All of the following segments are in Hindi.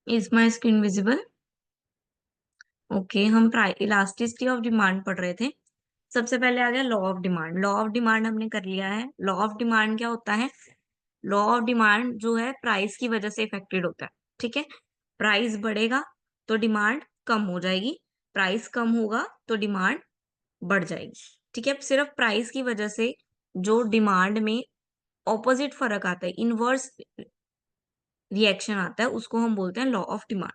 Is my screen visible? Okay, हम इलास्टिसिटी ऑफ डिमांड पढ़ रहे थे। सबसे पहले आ गया law of demand. Law of demand हमने कर लिया है। लॉ ऑफ डिमांड क्या होता है? लॉ ऑफ डिमांड जो है प्राइस की वजह से इफेक्टेड होता है। ठीक है, प्राइस बढ़ेगा तो डिमांड कम हो जाएगी, प्राइस कम होगा तो डिमांड बढ़ जाएगी। ठीक है, सिर्फ प्राइस की वजह से जो डिमांड में ऑपोजिट फर्क आता है, इनवर्स रिएक्शन आता है, उसको हम बोलते हैं लॉ ऑफ डिमांड।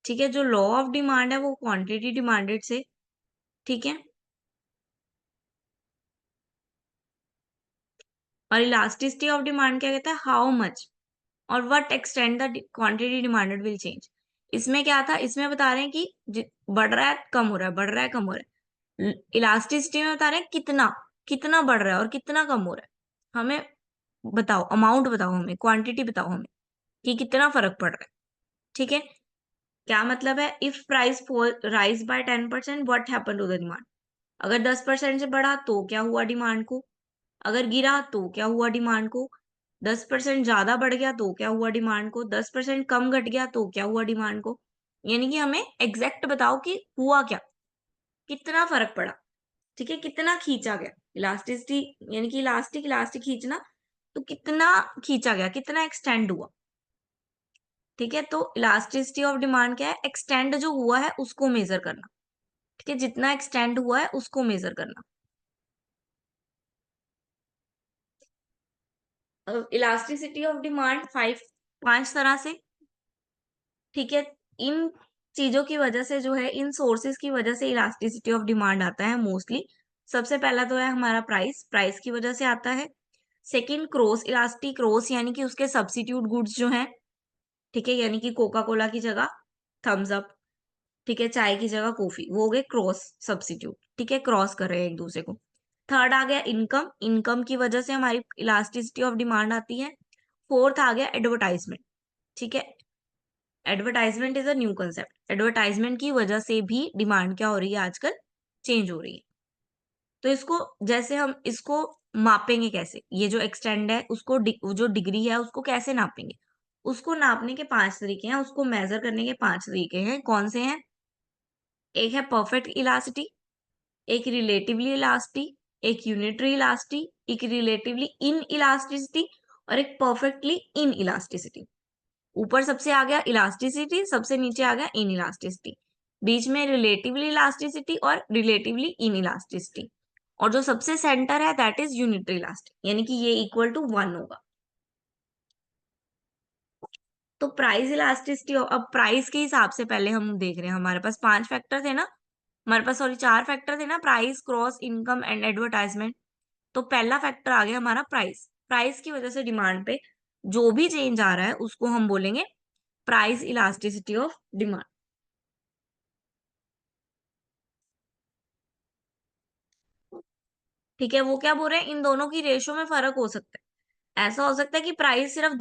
ठीक है, जो लॉ ऑफ डिमांड है वो क्वांटिटी डिमांडेड से, ठीक है, और इलास्टिसिटी ऑफ डिमांड क्या कहता है? हाउ मच और what extend the quantity demanded will change. इसमें क्या था? इसमें बता रहे हैं कि बढ़ रहा है कम हो रहा है, बढ़ रहा है कम हो रहा है। इलास्टिसिटी में बता रहे हैं कितना कितना बढ़ रहा है और कितना कम हो रहा है। हमें बताओ, अमाउंट बताओ, हमें क्वांटिटी बताओ, हमें कि कितना फर्क पड़ रहा है। ठीक है, क्या मतलब है? If price rise by 10%, what happen to the demand. अगर 10% से बढ़ा तो क्या हुआ डिमांड को, अगर गिरा तो क्या हुआ डिमांड को, 10% ज्यादा बढ़ गया तो क्या हुआ डिमांड को, 10% कम घट गया तो क्या हुआ डिमांड को। यानी कि हमें एग्जैक्ट बताओ कि हुआ क्या, कितना फर्क पड़ा। ठीक है, कितना खींचा गया। इलास्टिसिटी यानी कि इलास्टिक इलास्टिक खींचना, तो कितना खींचा गया, कितना एक्सटेंड हुआ। ठीक है, तो इलास्टिसिटी ऑफ डिमांड क्या है? एक्सटेंड जो हुआ है उसको मेजर करना। ठीक है, जितना एक्सटेंड हुआ है उसको मेजर करना। इलास्टिसिटी ऑफ डिमांड 5 तरह से। ठीक है, इन चीजों की वजह से जो है, इन सोर्सेस की वजह से इलास्टिसिटी ऑफ डिमांड आता है मोस्टली। सबसे पहला तो है हमारा प्राइस, प्राइस की वजह से आता है। सेकंड क्रॉस इलास्टिक, क्रॉस यानी कि उसके सब्सिट्यूट गुड्स जो हैं। ठीक है, यानी कि कोका कोला की जगह थम्स अप, ठीक है, चाय की जगह कॉफी, वो हो गए क्रॉस सब्सिट्यूट। ठीक है, क्रॉस कर रहे हैं एक दूसरे को। थर्ड आ गया इनकम, इनकम की वजह से हमारी इलास्टिसिटी ऑफ डिमांड आती है। फोर्थ आ गया एडवर्टाइजमेंट। ठीक है, advertisement is a new concept. Advertisement की वजह से भी डिमांड क्या हो रही है आजकल? चेंज हो रही है। तो इसको जैसे हम इसको मापेंगे कैसे, ये जो एक्सटेंड है उसको जो डिग्री है उसको कैसे नापेंगे? उसको नापने के 5 तरीके हैं, उसको मेजर करने के 5 तरीके हैं। कौन से हैं? एक है परफेक्ट इलास्टिटी, एक रिलेटिवली इलास्टी, एक यूनिटरी इलास्टी, एक रिलेटिवली इन इलास्टिसिटी, और एक परफेक्टली इन इलास्टिसिटी। ऊपर सबसे आ गया इलास्टिसिटी, सबसे नीचे आ गया इन इलास्टिसिटी, बीच में रिलेटिवली इलास्टिसिटी और रिलेटिवली इन इलास्टिसिटी, और जो सबसे सेंटर है दैट इज यूनिटरी इलास्टिक, यानी कि ये इक्वल टू 1 होगा। तो प्राइस इलास्टिसिटी, अब प्राइस के हिसाब से पहले हम देख रहे हैं, हमारे पास 5 फैक्टर थे ना, हमारे पास सॉरी 4 फैक्टर थे ना, price, cross, income and advertisement. तो पहला फैक्टर आ गया हमारा प्राइस। प्राइस की वजह से डिमांड पे जो भी चेंज आ रहा है उसको हम बोलेंगे प्राइस इलास्टिसिटी ऑफ डिमांड। ठीक है, वो क्या बोल रहे हैं? इन दोनों की रेशो में फर्क हो सकता है। ऐसा हो सकता है कि प्राइस सिर्फ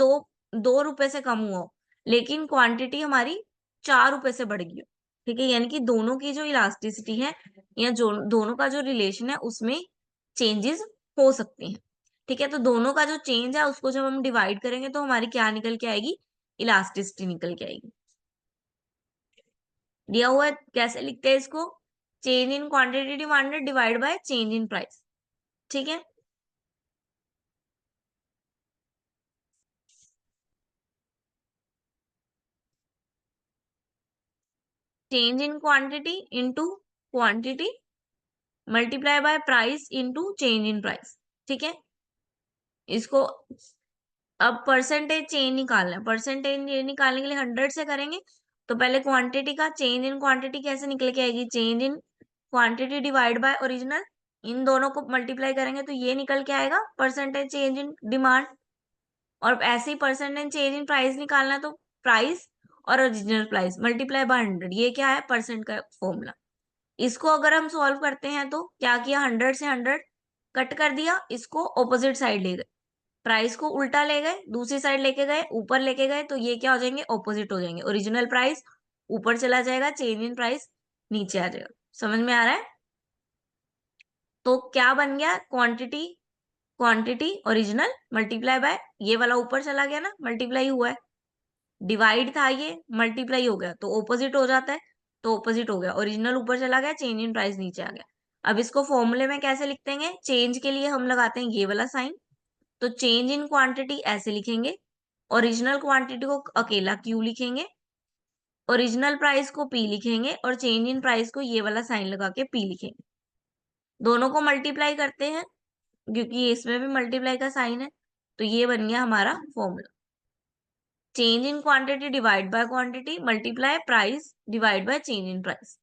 2 रुपए से कम हुआ हो, लेकिन क्वांटिटी हमारी 4 रुपए से बढ़ गई हो। ठीक है, यानी कि दोनों की जो इलास्टिसिटी है या जो दोनों का जो रिलेशन है उसमें चेंजेस हो सकते हैं। ठीक है, तो दोनों का जो चेंज है उसको जब हम डिवाइड करेंगे तो हमारी क्या निकल के आएगी? इलास्टिसिटी निकल के आएगी। दिया हुआ है, कैसे लिखते हैं इसको? Change in quantity demanded divide by change in price. ठीक है, change in quantity into quantity multiply by price into change in price. ठीक है, इसको अब परसेंटेज चेंज निकालना है। परसेंटेज निकालने के लिए 100 से करेंगे, तो पहले क्वांटिटी का चेंज इन क्वांटिटी कैसे निकल के आएगी? Change in quantity divide by original, इन दोनों को मल्टीप्लाई करेंगे तो ये निकल के आएगा परसेंटेज चेंज इन डिमांड। और ऐसे ही परसेंटेज चेंज इन प्राइस निकालना, तो प्राइस और ओरिजिनल प्राइस मल्टीप्लाई बाय 100, ये क्या है? परसेंट का फॉर्मूला। इसको अगर हम सॉल्व करते हैं तो क्या किया? 100 से 100 कट कर दिया, इसको ऑपोजिट साइड ले गए, प्राइस को उल्टा ले गए, दूसरी साइड लेके गए, ऊपर लेके गए, तो ये क्या हो जाएंगे? ऑपोजिट हो जाएंगे। ओरिजिनल प्राइस ऊपर चला जाएगा, चेंज इन प्राइस नीचे आ जाएगा। समझ में आ रहा है? तो क्या बन गया? Quantity quantity original multiply by, ये वाला ऊपर चला गया ना, मल्टीप्लाई हुआ है, डिवाइड था ये, मल्टीप्लाई हो गया तो ऑपोजिट हो जाता है, तो ऑपोजिट हो गया, ओरिजिनल ऊपर चला गया, चेंज इन प्राइस नीचे आ गया। अब इसको फॉर्मूले में कैसे लिखते हैं? चेंज के लिए हम लगाते हैं ये वाला साइन, तो चेंज इन क्वांटिटी ऐसे लिखेंगे, ओरिजिनल क्वांटिटी को अकेला क्यू लिखेंगे, ओरिजिनल प्राइस को पी लिखेंगे, और चेंज इन प्राइस को ये वाला साइन लगा के पी लिखेंगे। दोनों को मल्टीप्लाई करते हैं क्योंकि इसमें भी मल्टीप्लाई का साइन है, तो ये बन गया हमारा formula, change in quantity divide by quantity multiply price divide by change in price.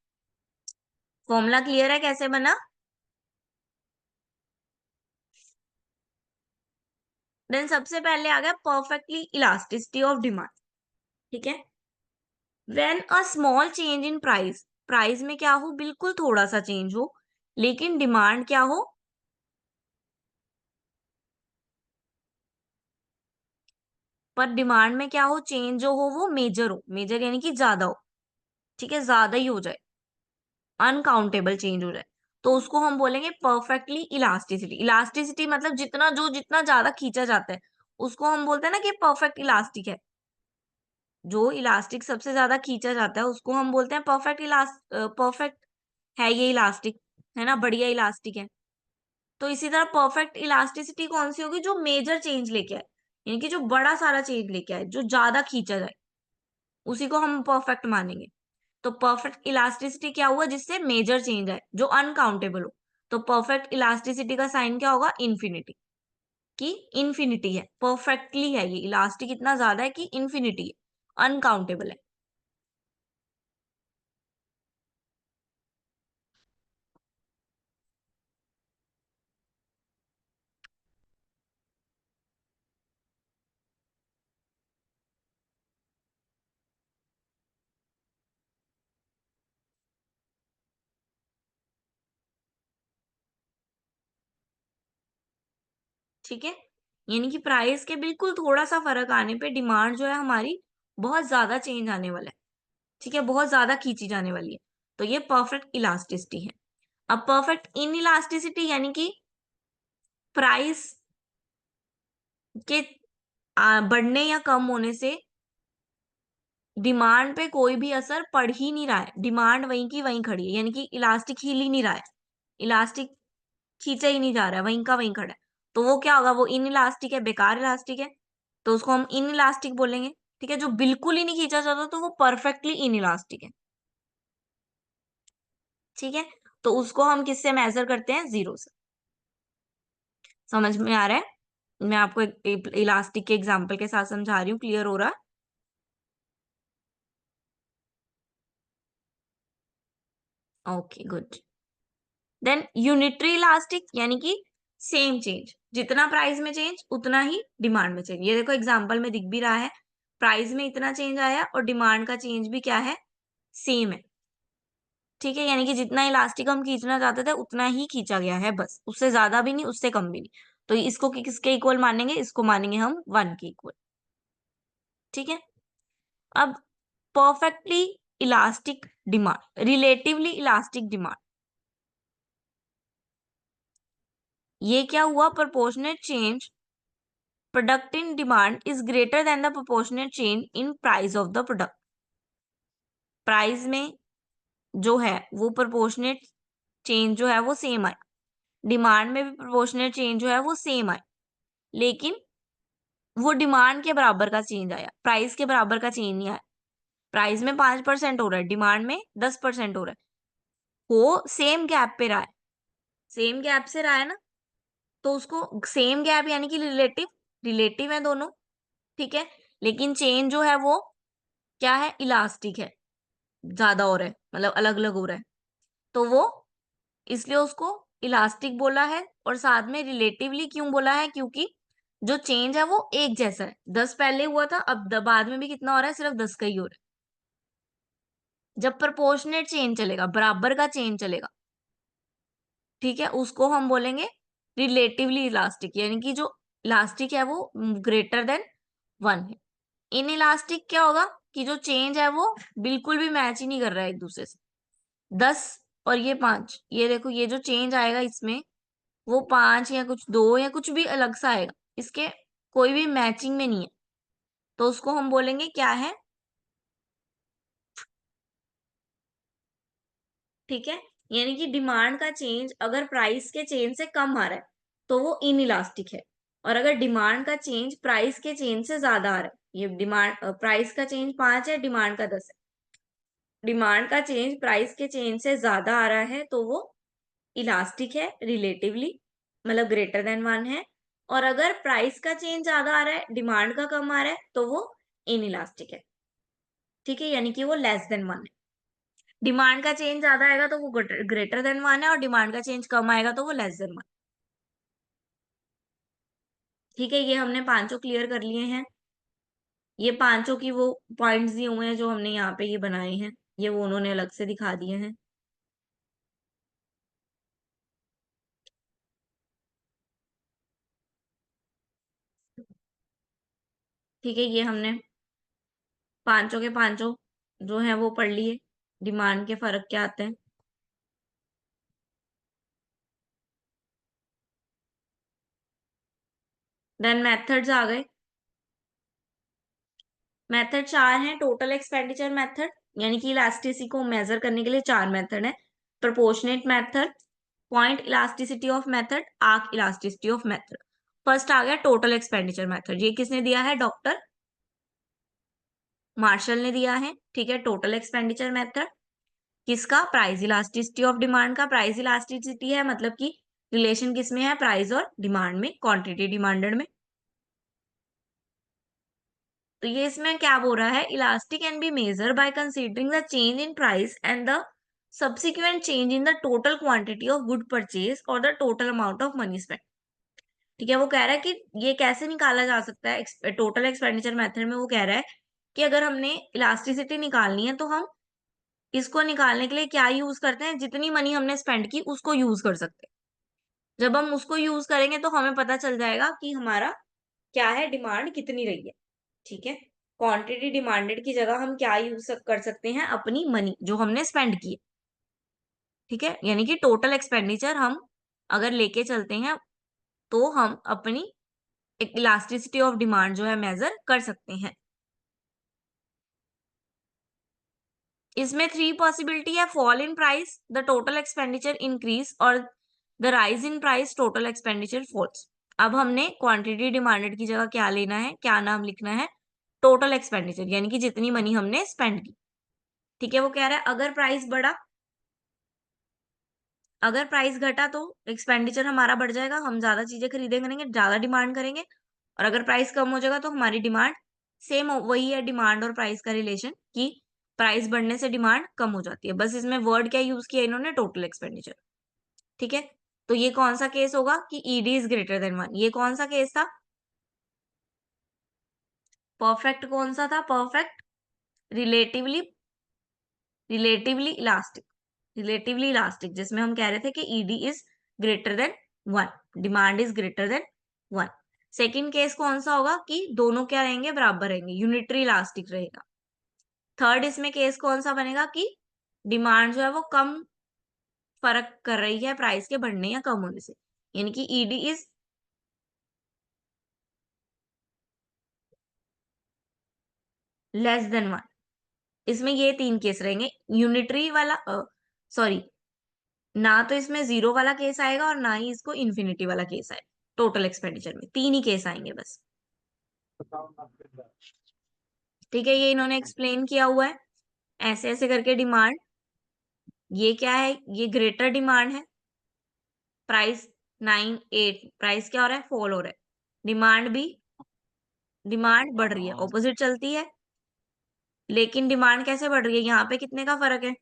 Formula clear है कैसे बना? देन सबसे पहले आ गया परफेक्टली इलास्टिसिटी ऑफ डिमांड। ठीक है, when a small change in price, price में क्या हो? बिल्कुल थोड़ा सा चेंज हो, लेकिन डिमांड क्या हो? पर डिमांड में क्या हो? चेंज जो हो वो मेजर हो, मेजर यानी कि ज्यादा हो, ठीक है, ज्यादा ही हो जाए, अनकाउंटेबल चेंज हो जाए, तो उसको हम बोलेंगे परफेक्टली इलास्टिसिटी। इलास्टिसिटी मतलब जितना ज्यादा खींचा जाता है उसको हम बोलते हैं ना कि परफेक्ट इलास्टिक है। जो इलास्टिक सबसे ज्यादा खींचा जाता है उसको हम बोलते हैं परफेक्ट है ये इलास्टिक, है ना, बढ़िया इलास्टिक है। तो इसी तरह परफेक्ट इलास्टिसिटी कौन सी होगी? जो मेजर चेंज लेके आए, यानी कि जो बड़ा सारा चेंज लेके आए, जो ज्यादा खींचा जाए, उसी को हम परफेक्ट मानेंगे। तो परफेक्ट इलास्टिसिटी क्या हुआ? जिससे मेजर चेंज आए, जो अनकाउंटेबल हो। तो परफेक्ट इलास्टिसिटी का साइन क्या होगा? इन्फिनिटी, कि इन्फिनिटी है, परफेक्टली है ये इलास्टिक, इतना ज्यादा है कि इन्फिनिटी है, अनकाउंटेबल है। ठीक है, यानी कि प्राइस के बिल्कुल थोड़ा सा फर्क आने पे डिमांड जो है हमारी बहुत ज्यादा चेंज आने वाला है, ठीक है, बहुत ज्यादा खींची जाने वाली है, तो ये परफेक्ट इलास्टिसिटी है। अब परफेक्ट इन इलास्टिसिटी यानी कि प्राइस के बढ़ने या कम होने से डिमांड पे कोई भी असर पड़ ही नहीं रहा है, डिमांड वहीं की वहीं खड़ी है, यानी कि इलास्टिक हिल ही नहीं रहा है, इलास्टिक खींचा ही नहीं जा रहा है, वहीं का वहीं खड़ा है, तो वो क्या होगा? वो इन इलास्टिक है, बेकार इलास्टिक है, तो उसको हम इन इलास्टिक बोलेंगे। ठीक है, जो बिल्कुल ही नहीं खींचा जाता तो वो परफेक्टली इन इलास्टिक है। ठीक है, तो उसको हम किससे मेजर करते हैं? जीरो से। समझ में आ रहा है? मैं आपको एक इलास्टिक के एग्जांपल के साथ समझा रही हूँ, क्लियर हो रहा है? Okay good. Then unitary elastic यानी कि सेम चेंज, जितना प्राइस में चेंज उतना ही डिमांड में चेंज। ये देखो एग्जांपल में दिख भी रहा है, प्राइस में इतना चेंज आया और डिमांड का चेंज भी क्या है? सेम है। ठीक है, यानी कि जितना इलास्टिक हम खींचना चाहते थे उतना ही खींचा गया है, बस उससे ज्यादा भी नहीं उससे कम भी नहीं। तो इसको किसके इक्वल मानेंगे? इसको मानेंगे हम 1 के इक्वल। ठीक है, अब perfectly elastic demand, relatively elastic demand, ये क्या हुआ? Proportionate change product in demand is greater than the proportionate change in price of the product. Price में जो है वो प्रोपोर्शनेट चेंज जो है वो सेम आए, डिमांड में भी प्रोपोर्शनेट चेंज जो है वो सेम आए, लेकिन वो डिमांड के बराबर का चेंज आया, प्राइस के बराबर का चेंज नहीं आया। प्राइस में 5% हो रहा है, डिमांड में 10% हो रहा है, वो सेम गैप पे रहा है, सेम गैप से रहा है ना, तो उसको सेम गैप यानी कि रिलेटिव, रिलेटिव है दोनों। ठीक है, लेकिन चेंज जो है वो क्या है? इलास्टिक है, ज्यादा हो रहा है, मतलब अलग अलग हो रहा है, तो वो इसलिए उसको इलास्टिक बोला है। और साथ में रिलेटिवली क्यों बोला है? क्योंकि जो चेंज है वो एक जैसा है, 10 पहले हुआ था, अब बाद में भी कितना हो रहा है? सिर्फ 10 का ही हो रहा है। जब प्रोपोर्शनेट चेंज चलेगा, बराबर का चेंज चलेगा, ठीक है, उसको हम बोलेंगे रिलेटिवली इलास्टिक, यानी कि जो इलास्टिक है वो ग्रेटर देन 1 है। इन इलास्टिक क्या होगा? कि जो चेंज है वो बिल्कुल भी मैच ही नहीं कर रहा है एक दूसरे से। 10 और ये 5, ये देखो, ये जो चेंज आएगा इसमें वो 5 या कुछ 2 या कुछ भी अलग सा आएगा, इसके कोई भी मैचिंग में नहीं है, तो उसको हम बोलेंगे क्या है, ठीक है। यानी कि डिमांड का चेंज अगर प्राइस के चेंज से कम आ रहा है तो वो इनइलास्टिक है, और अगर डिमांड का चेंज प्राइस के चेंज से ज्यादा आ रहा है, ये डिमांड प्राइस का चेंज 5 है, डिमांड का 10 है, डिमांड का चेंज प्राइस के चेंज से ज्यादा आ रहा है तो वो इलास्टिक है रिलेटिवली, मतलब ग्रेटर देन 1 है। और अगर प्राइस का चेंज ज्यादा आ रहा है, डिमांड का कम आ रहा है, तो वो इनइलास्टिक है, ठीक है, यानी कि वो लेस देन 1 है। डिमांड का चेंज ज्यादा आएगा तो वो ग्रेटर देन 1 है, और डिमांड का चेंज कम आएगा तो वो लेस देन 1। ठीक है, ये हमने पांचों क्लियर कर लिए हैं। ये पांचों की वो पॉइंट्स दिए हुए हैं जो हमने यहाँ पे ये बनाए हैं, ये वो उन्होंने अलग से दिखा दिए हैं। ठीक है, ये हमने पांचों के पांचों जो है वो पढ़ लिए, डिमांड के फर्क क्या आते हैं। देन मेथड्स आ गए। मेथड 4 हैं। टोटल एक्सपेंडिचर मेथड, यानी कि इलास्टिसिटी को मेजर करने के लिए 4 मेथड है। Proportionate method, point elasticity of method, arc elasticity of method. First आ गया टोटल एक्सपेंडिचर मेथड, ये किसने दिया है, डॉक्टर मार्शल ने दिया है। ठीक है, टोटल एक्सपेंडिचर मेथड किसका, प्राइस इलास्टिसिटी ऑफ डिमांड का। प्राइस इलास्टिसिटी है मतलब कि रिलेशन किसमें है, प्राइस और डिमांड में, क्वांटिटी डिमांडेड में। तो ये इसमें क्या बोल रहा है, elastic can be measure by considering the change in price and the subsequent change in the total quantity of good purchase और the total amount of money spend. ठीक है, वो कह रहा है कि ये कैसे निकाला जा सकता है, टोटल एक्सपेंडिचर मेथड में वो कह रहा है कि अगर हमने इलास्टिसिटी निकालनी है तो हम इसको निकालने के लिए क्या यूज करते हैं, जितनी मनी हमने स्पेंड की उसको यूज कर सकते हैं। जब हम उसको यूज करेंगे तो हमें पता चल जाएगा कि हमारा क्या है, डिमांड कितनी रही है। ठीक है, क्वांटिटी डिमांडेड की जगह हम क्या यूज कर सकते हैं, अपनी मनी जो हमने स्पेंड की है। ठीक है, यानी कि टोटल एक्सपेंडिचर हम अगर लेके चलते हैं तो हम अपनी इलास्टिसिटी ऑफ डिमांड जो है मेजर कर सकते हैं। इसमें 3 पॉसिबिलिटी है, fall in price, the total expenditure increase, और the rise in price, total expenditure falls. अब हमने क्वांटिटी डिमांडेड की जगह क्या लेना है, क्या नाम लिखना है, टोटल एक्सपेंडिचर, यानी कि जितनी मनी हमने स्पेंड की। ठीक है, वो कह रहा है अगर प्राइस बढ़ा, अगर प्राइस घटा तो एक्सपेंडिचर हमारा बढ़ जाएगा, हम ज्यादा चीजें खरीदेंगे, ज्यादा डिमांड करेंगे। और अगर प्राइस कम हो जाएगा तो हमारी डिमांड सेम, वही है डिमांड और प्राइस का रिलेशन कि प्राइस बढ़ने से डिमांड कम हो जाती है। बस इसमें वर्ड क्या यूज किया इन्होंने, टोटल एक्सपेंडिचर। ठीक है, तो ये कौन सा केस होगा कि ईडी इज ग्रेटर देन 1, ये कौन सा केस था, परफेक्ट कौन सा था, perfect relatively, relatively elastic, relatively elastic, जिसमें हम कह रहे थे कि ED is greater than 1, demand is greater than 1। Second case कौन सा होगा कि दोनों क्या रहेंगे, बराबर रहेंगे, यूनिटरी इलास्टिक रहेगा। थर्ड इसमें केस कौन सा बनेगा कि डिमांड जो है वो कम फर्क कर रही है प्राइस के बढ़ने या कम होने से, यानी कि ईडी इज लेस देन 1। इसमें ये 3 केस रहेंगे, यूनिटरी वाला, सॉरी, ना तो इसमें जीरो वाला केस आएगा और ना ही इसको इन्फिनिटी वाला केस आएगा। टोटल एक्सपेंडिचर में 3 ही केस आएंगे बस। ठीक है, ये इन्होंने एक्सप्लेन किया हुआ है ऐसे ऐसे करके। डिमांड ये क्या है, ये ग्रेटर डिमांड है, प्राइस 9 8, प्राइस क्या हो रहा है, फॉल हो रहा है। डिमांड भी, डिमांड बढ़ रही है, ऑपोजिट चलती है। लेकिन डिमांड कैसे बढ़ रही है, यहाँ पे कितने का फर्क है,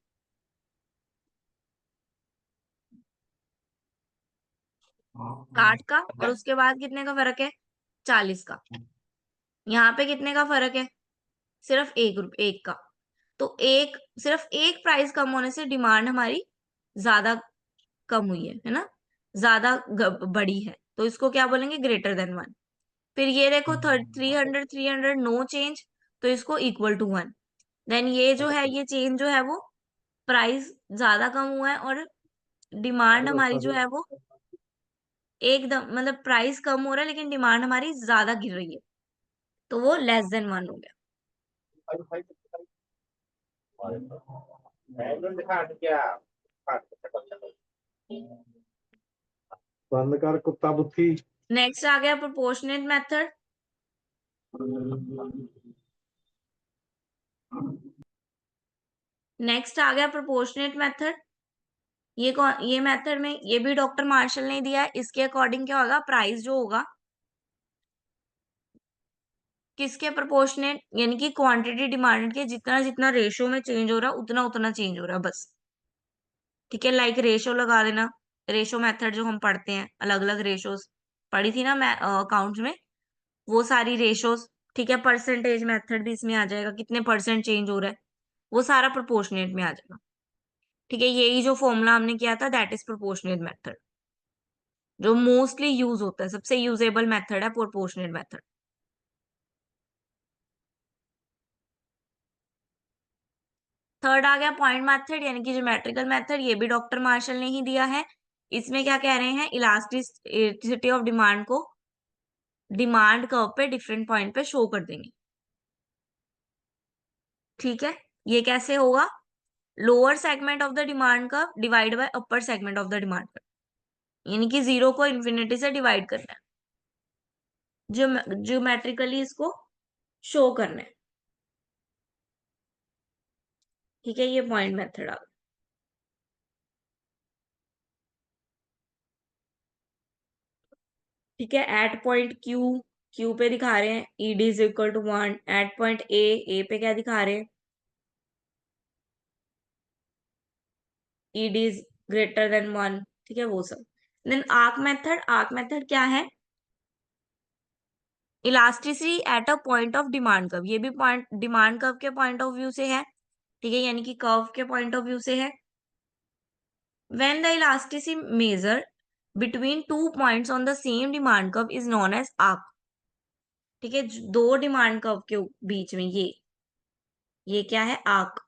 60 का, और उसके बाद कितने का फर्क है, 40 का। यहाँ पे कितने का फर्क है, सिर्फ 1 का। तो सिर्फ एक प्राइस कम होने से डिमांड हमारी ज्यादा कम हुई है ना, ज्यादा बड़ी है, तो इसको क्या बोलेंगे, ग्रेटर देन 1। फिर ये देखो 300 नो चेंज, तो इसको इक्वल टू 1। देन ये जो है, ये चेंज जो है वो प्राइस ज्यादा कम हुआ है और डिमांड हमारी जो है वो एकदम मतलब प्राइस कम हो रहा है लेकिन डिमांड हमारी ज्यादा गिर रही है, तो वो लेस देन 1 हो गया। बंद कर कुत्ता बुद्धि। नेक्स्ट आ गया प्रोपोर्शनेट मेथड। नेक्स्ट आ गया प्रोपोर्शनेट मेथड। ये मेथड में ये भी डॉक्टर मार्शल ने दिया है। इसके अकॉर्डिंग क्या होगा, प्राइस जो होगा किसके प्रोपोर्शनेट, यानी कि क्वांटिटी डिमांड के जितना जितना रेशो में चेंज हो रहा है उतना उतना चेंज हो रहा है बस। ठीक है, लाइक रेशो लगा देना। रेशो मेथड जो हम पढ़ते हैं, अलग अलग रेशोज पढ़ी थी ना मैं अकाउंट्स में, वो सारी रेशोज। ठीक है, परसेंटेज मेथड भी इसमें आ जाएगा, कितने परसेंट चेंज हो रहा है, वो सारा प्रोपोर्शनेट में आ जाएगा। ठीक है, यही जो फॉर्मूला हमने किया था दैट इज प्रोपोर्शनेट मेथड, जो मोस्टली यूज होता है, सबसे यूजेबल मेथड है प्रोपोर्शनेट मेथड। थर्ड आ गया पॉइंट मेथड, यानी कि ज्योमेट्रिकल मेथड। ये भी डॉक्टर मार्शल ने ही दिया है। इसमें क्या कह रहे हैं, इलास्टिसिटी ऑफ डिमांड को डिमांड कर्व पे डिफरेंट पॉइंट पे शो कर देंगे। ठीक है, ये कैसे होगा, lower segment of the demand curve divide by upper segment of the demand curve, यानी कि 0 को इन्फिनिटी से डिवाइड करना है, ज्योमेट्रिकली इसको शो करना है। ठीक है, ये पॉइंट मेथड आ गया। ठीक है, एट पॉइंट क्यू पे दिखा रहे हैं ED is equal to 1। At point A पे क्या दिखा रहे हैं, ईडी इज ग्रेटर देन 1। ठीक है, वो सब। देन आर्क मेथड क्या है, elasticity at a point of demand curve. ये भी पॉइंट डिमांड कर्व के पॉइंट ऑफ व्यू से है। ठीक है, यानी कि कर्व के पॉइंट ऑफ व्यू से है। When the elasticity measure between 2 points on the same demand curve is known as arc. ठीक है, दो डिमांड कर्व के बीच में ये क्या है, आर्क।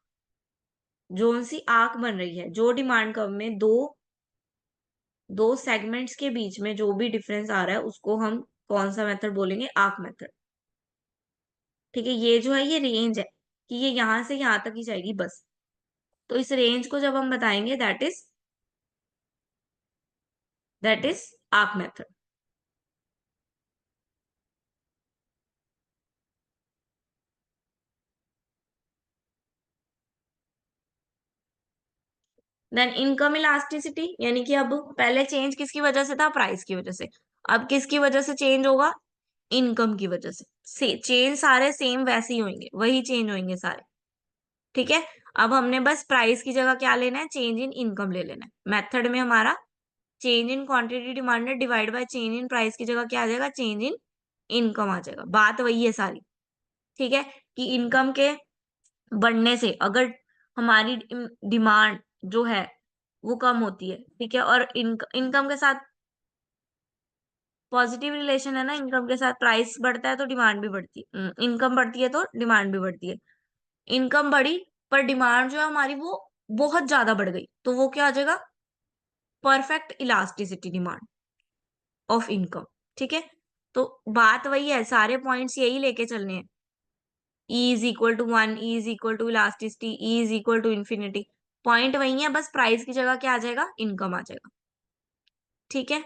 जोन सी आर्क बन रही है, जो डिमांड कर्व में दो सेगमेंट्स के बीच में जो भी डिफरेंस आ रहा है उसको हम कौन सा मेथड बोलेंगे, आर्क मेथड। ठीक है, ये जो है ये रेंज है कि ये यहां से यहां तक ही जाएगी बस। तो इस रेंज को जब हम बताएंगे that is arc method. Then income elasticity, यानी कि अब पहले चेंज किसकी वजह से था, प्राइस की वजह से। अब किसकी वजह से चेंज होगा, इनकम की वजह से चेंज सारे सेम वैसे ही होंगे, वही चेंज होंगे सारे। ठीक है, अब हमने बस प्राइस की जगह क्या लेना है, चेंज इन इनकम ले लेना है। मेथड में हमारा change in quantity demanded divide by change in price की जगह क्या आ जाएगा, चेंज इन इनकम आ जाएगा। बात वही है सारी। ठीक है, कि इनकम के बढ़ने से अगर हमारी डिमांड जो है वो कम होती है, ठीक है, और इनकम के साथ पॉजिटिव रिलेशन है ना, इनकम के साथ प्राइस बढ़ता है तो डिमांड भी बढ़ती है, इनकम बढ़ती है तो डिमांड भी बढ़ती है। इनकम बढ़ी पर डिमांड जो है हमारी वो बहुत ज्यादा बढ़ गई, तो वो क्या आ जाएगा, perfect elasticity demand of income. ठीक है, तो बात वही है, सारे पॉइंट्स यही लेके चलने हैं। E is equal to 1, E is equal to elasticity, E is equal to infinity. Point वही है, बस प्राइस की जगह क्या आ जाएगा, इनकम आ जाएगा। ठीक है,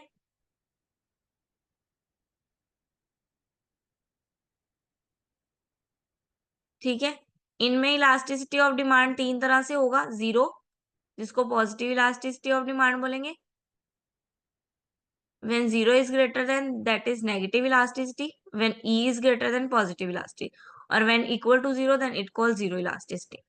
ठीक है, इनमें इलास्टिसिटी ऑफ डिमांड तीन तरह से होगा, जीरो जिसको पॉजिटिव इलास्टिसिटी ऑफ डिमांड बोलेंगे, when 0 is greater than that is negative elasticity, when E is greater than positive elasticity, और when equal to 0 then it calls zero elasticity।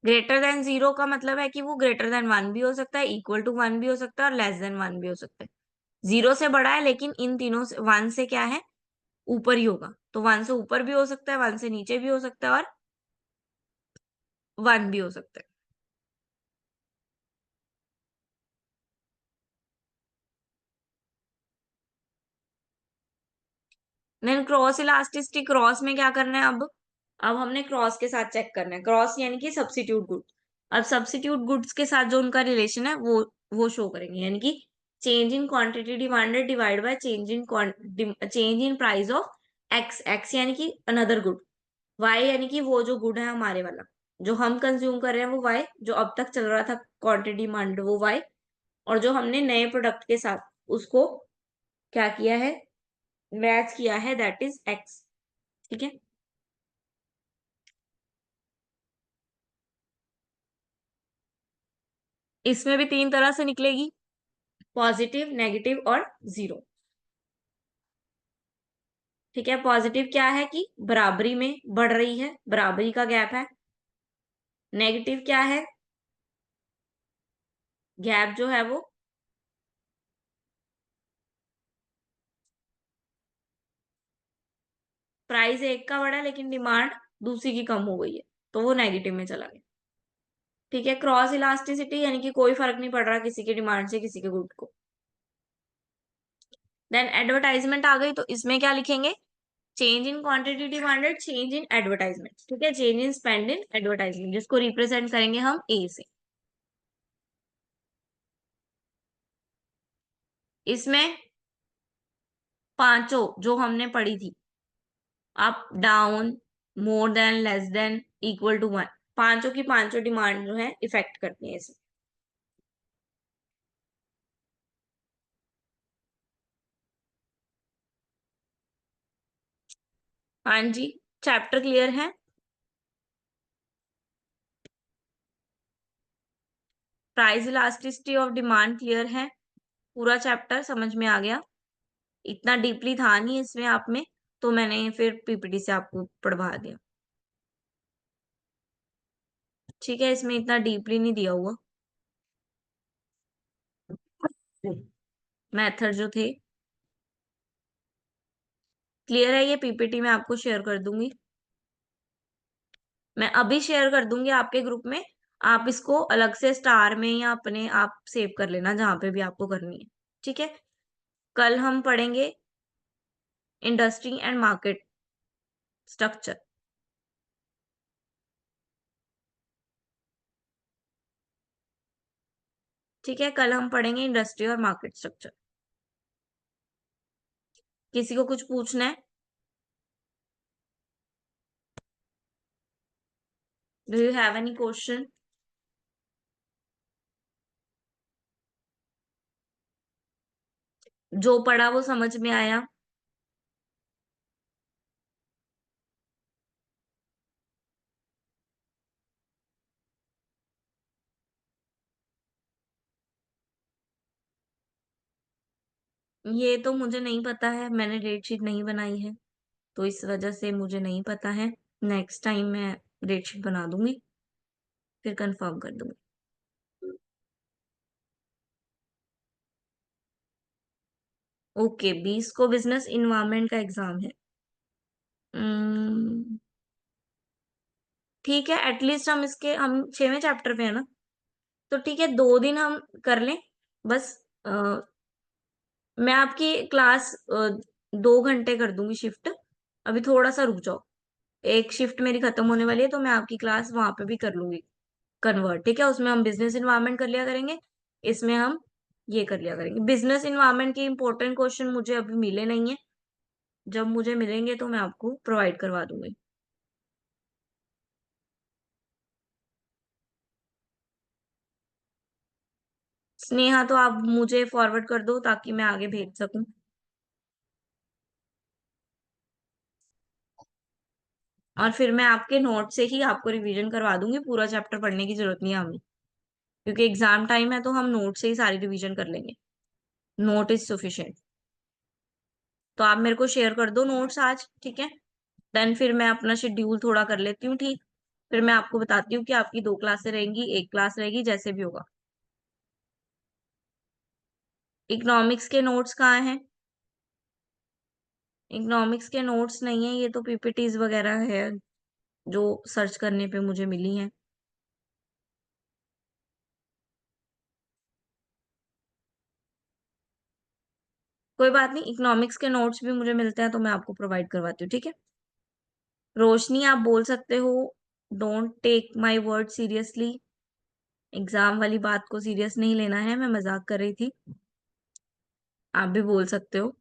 Greater than 0 का मतलब है कि वो ग्रेटर देन 1 भी हो सकता है, इक्वल टू 1 भी हो सकता है और लेस देन 1 भी हो सकता है। 0 से बड़ा है लेकिन इन तीनों से 1 से क्या है, ऊपर ही होगा, तो 1 से ऊपर भी हो सकता है, 1 से नीचे भी हो सकता है और 1 भी हो सकता है। देन क्रॉस इलास्टिसिटी, क्रॉस में क्या करना है, अब हमने क्रॉस के साथ चेक करना है, क्रॉस यानी कि सब्स्टिट्यूट गुड। अब सब्स्टिट्यूट गुड्स के साथ जो उनका रिलेशन है वो शो करेंगे, यानी कि change in quantity demanded divide by change in price of x. X यानी कि अनदर गुड, वाई यानी कि वो जो गुड है हमारे वाला, जो हम कंज्यूम कर रहे हैं वो वाई, जो अब तक चल रहा था क्वांटिटी डिमांड वो वाई, और जो हमने नए प्रोडक्ट के साथ उसको क्या किया है, मैच किया है, दैट इज एक्स। ठीक है, इसमें भी 3 तरह से निकलेगी, पॉजिटिव, नेगेटिव और जीरो। ठीक है, पॉजिटिव क्या है कि बराबरी में बढ़ रही है, बराबरी का गैप है। नेगेटिव क्या है, गैप जो है वो प्राइस एक का बढ़ा लेकिन डिमांड दूसरी की कम हो गई है, तो वो नेगेटिव में चला गया। ठीक है, क्रॉस इलास्टिसिटी यानी कि कोई फर्क नहीं पड़ रहा किसी की डिमांड से किसी के गुड को। देन एडवर्टाइजमेंट आ गई, तो इसमें क्या लिखेंगे, change in quantity demanded, change in advertisement. ठीक है, change in spend in advertisement, जिसको रिप्रेजेंट करेंगे हम ए से। इसमें पांचों जो हमने पढ़ी थी, up down, more than, less than, equal to one, पांचों की पांचों डिमांड जो है इफेक्ट करती है इसे। हाँ जी, चैप्टर क्लियर है। Price elasticity of demand clear है, पूरा चैप्टर समझ में आ गया। इतना डीपली था नहीं इसमें आप में, तो मैंने फिर पीपीटी से आपको पढ़वा दिया। ठीक है, इसमें इतना डीपली नहीं दिया हुआ, मेथड जो थे क्लियर है। ये पीपीटी मैं आपको शेयर कर दूंगी, मैं अभी शेयर कर दूंगी आपके ग्रुप में। आप इसको अलग से स्टार में या अपने आप सेव कर लेना जहां पे भी आपको करनी है। ठीक है, कल हम पढ़ेंगे इंडस्ट्री एंड मार्केट स्ट्रक्चर। ठीक है, कल हम पढ़ेंगे इंडस्ट्री और मार्केट स्ट्रक्चर। किसी को कुछ पूछना है? Do you have any question? जो पढ़ा वो समझ में आया? ये तो मुझे नहीं पता है, मैंने डेट शीट नहीं बनाई है, तो इस वजह से मुझे नहीं पता है। नेक्स्ट टाइम मैं डेट शीट बना दूंगी, फिर कंफर्म कर दूंगी। ओके, 20 को बिजनेस इन्वायरमेंट का एग्जाम है। उम्म, ठीक है, एटलीस्ट हम 6वें चैप्टर पे है ना, तो ठीक है 2 दिन हम कर लें बस। मैं आपकी क्लास 2 घंटे कर दूंगी शिफ्ट, अभी थोड़ा सा रुक जाओ। एक शिफ्ट मेरी खत्म होने वाली है, तो मैं आपकी क्लास वहां पे भी कर लूंगी कन्वर्ट। ठीक है, उसमें हम बिजनेस इन्वायरमेंट कर लिया करेंगे, इसमें हम ये कर लिया करेंगे। बिजनेस इन्वायरमेंट के इंपॉर्टेंट क्वेश्चन मुझे अभी मिले नहीं है, जब मुझे मिलेंगे तो मैं आपको प्रोवाइड करवा दूंगी। स्नेहा तो आप मुझे फॉरवर्ड कर दो ताकि मैं आगे भेज सकूं, और फिर मैं आपके नोट से ही आपको रिवीजन करवा दूंगी, पूरा चैप्टर पढ़ने की जरूरत नहीं है हमें, क्योंकि एग्जाम टाइम है तो हम नोट से ही सारी रिवीजन कर लेंगे। Note is sufficient. तो आप मेरे को शेयर कर दो नोट्स आज, ठीक है। देन फिर मैं अपना शेड्यूल थोड़ा कर लेती हूँ ठीक, फिर मैं आपको बताती हूँ कि आपकी 2 क्लासें रहेंगी, एक क्लास रहेगी, जैसे भी होगा। इकोनॉमिक्स के नोट्स कहाँ हैं? इकोनॉमिक्स के नोट्स नहीं है, ये तो पीपीटीज वगैरह है जो सर्च करने पे मुझे मिली हैं। कोई बात नहीं, इकोनॉमिक्स के नोट्स भी मुझे मिलते हैं तो मैं आपको प्रोवाइड करवाती हूँ, ठीक है। रोशनी आप बोल सकते हो, don't take my word seriously, exam वाली बात को सीरियस नहीं लेना है, मैं मज़ाक कर रही थी। आप भी बोल सकते हो।